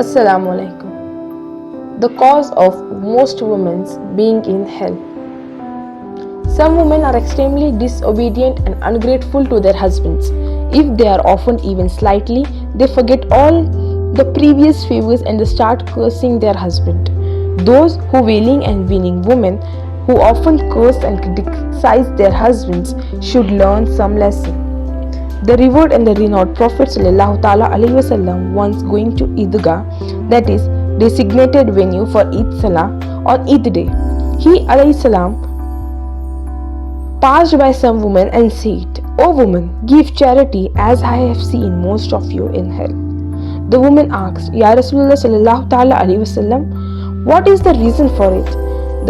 Assalamu Alaikum. The cause of most women's being in hell. Some women are extremely disobedient and ungrateful to their husbands. If they are often even slightly, they forget all the previous favors and they start cursing their husband. Those who wailing and winning women who often curse and criticize their husbands should learn some lesson. The revered and the renowned Prophet ﷺ once going to Idgah, that is, designated venue for Eid Salah, on Eid day. He ﷺ passed by some women and said, "O woman, give charity as I have seen most of you in hell." The woman asked, "Ya Rasulullah ﷺ, what is the reason for it?"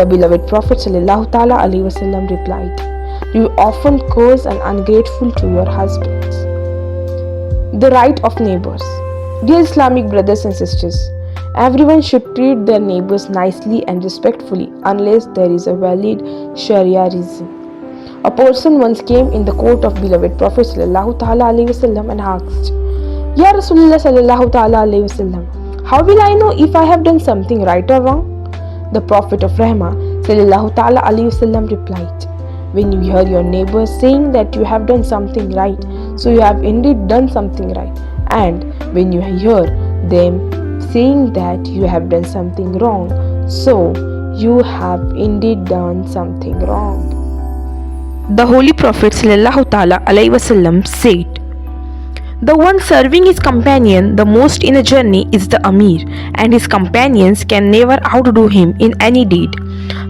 The beloved Prophet ﷺ replied, "You often curse and ungrateful to your husbands." The right of neighbors. Dear Islamic brothers and sisters, everyone should treat their neighbors nicely and respectfully unless there is a valid Sharia reason. A person once came in the court of beloved Prophet ﷺ and asked, "Ya Rasulullah ﷺ, how will I know if I have done something right or wrong?" The Prophet of Rahmah ﷺ replied, "When you hear your neighbors saying that you have done something right, so you have indeed done something right. And when you hear them saying that you have done something wrong, so you have indeed done something wrong." The Holy Prophet ﷺ said, "The one serving his companion the most in a journey is the Amir, and his companions can never outdo him in any deed.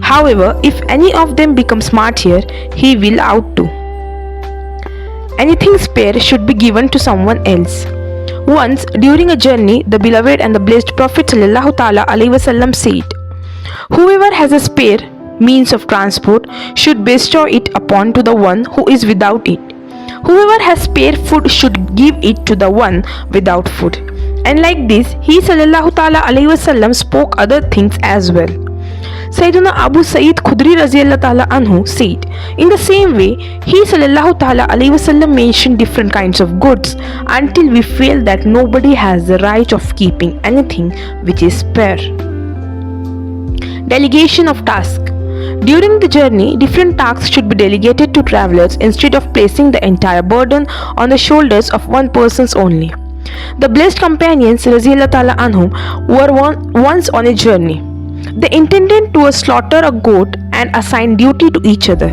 However, if any of them becomes martyr, he will outdo. Anything spare should be given to someone else." Once, during a journey, the beloved and the blessed Prophet ﷺ said, "Whoever has a spare means of transport should bestow it upon to the one who is without it. Whoever has spare food should give it to the one without food." And like this, he ﷺ spoke other things as well. Sayyidina Abu Sa'id Khudri anhu said, in the same way, he ﷺ mentioned different kinds of goods until we feel that nobody has the right of keeping anything which is spare. Delegation of task. During the journey, different tasks should be delegated to travelers instead of placing the entire burden on the shoulders of one person's only. The blessed companions anhum were once on a journey. They intended to slaughter a goat and assigned duty to each other.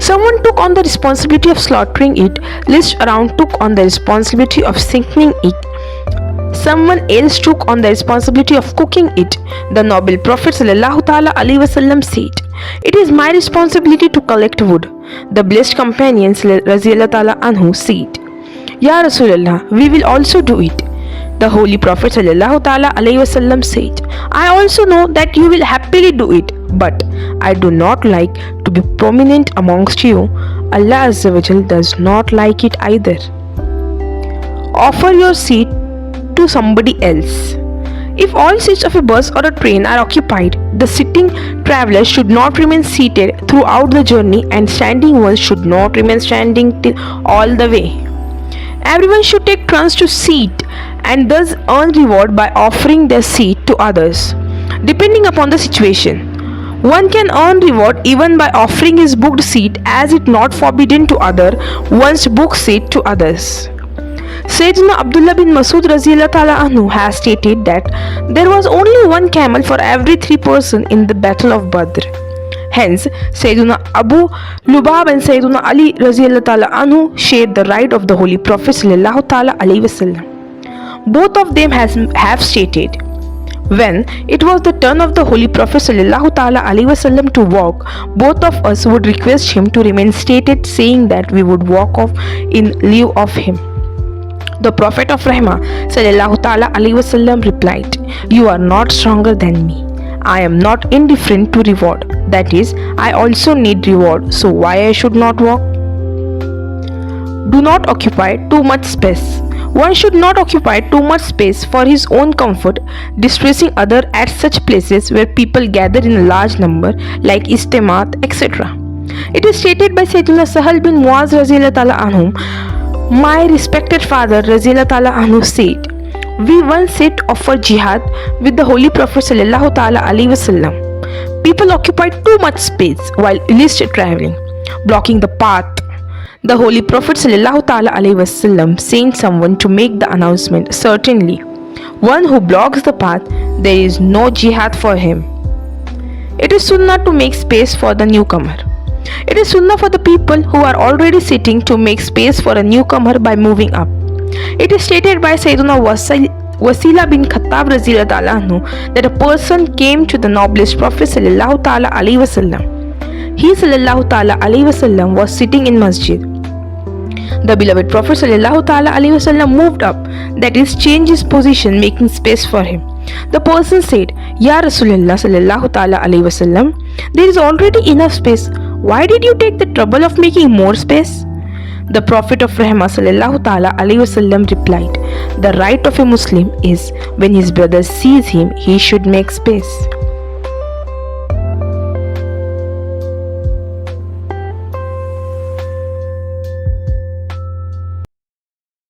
Someone took on the responsibility of slaughtering it, rest around took on the responsibility of sinking it. Someone else took on the responsibility of cooking it. The noble Prophet ﷺ said, "It is my responsibility to collect wood." The blessed companions anhu said, "Ya Rasulullah, we will also do it." The Holy Prophet ﷺ said, "I also know that you will happily do it, but I do not like to be prominent amongst you. Allah Azza wa Jal does not like it either." Offer your seat to somebody else. If all seats of a bus or a train are occupied, the sitting traveler should not remain seated throughout the journey, and standing ones should not remain standing all the way. Everyone should take turns to seat and thus earn reward by offering their seat to others, depending upon the situation. One can earn reward even by offering his booked seat, as it not forbidden to other one's booked seat to others. Sayyidina Abdullah bin Masud anhu has stated that there was only one camel for every 3 persons in the battle of Badr. Hence, Sayyidina Abu Lubab and Sayyidina Ali anhu shared the right of the Holy Prophet ﷺ. Both of them have stated, when it was the turn of the Holy Prophet ﷺ to walk, both of us would request him to remain seated, saying that we would walk off in lieu of him. The Prophet of Rahmah ﷺ replied, "You are not stronger than me. I am not indifferent to reward. That is, I also need reward, so why I should not walk?" Do not occupy too much space. One should not occupy too much space for his own comfort, distressing others at such places where people gather in a large number, like istimat, etc. It is stated by Sayyidina Sahal bin Muaz anhu, "My respected father anhu said, We once said offer jihad with the Holy Prophet sallallahu ta'ala alaihi wasallam. People occupied too much space while illicit traveling, blocking the path. The Holy Prophet sallallahu ta'ala alaihi wasallam sent someone to make the announcement. Certainly, one who blocks the path, there is no jihad for him. It is sunnah to make space for the newcomer. It is sunnah for the people who are already sitting to make space for a newcomer by moving up. It is stated by Sayyiduna Wasila bin Khattab radhiyallahu anhu that a person came to the noblest Prophet sallallahu ta'ala alaihi wasallam. He sallallahu ta'ala alaihi wasallam was sitting in masjid. The beloved Prophet sallallahu ta'ala alaihi wasallam moved up, that is, changed his position, making space for him. The person said, Ya Rasulullah sallallahu ta'ala alaihi wasallam, there is already enough space. Why did you take the trouble of making more space? The Prophet of Rahmah sallallahu ta'ala alaihi wasallam replied, the right of a Muslim is when his brother sees him, he should make space.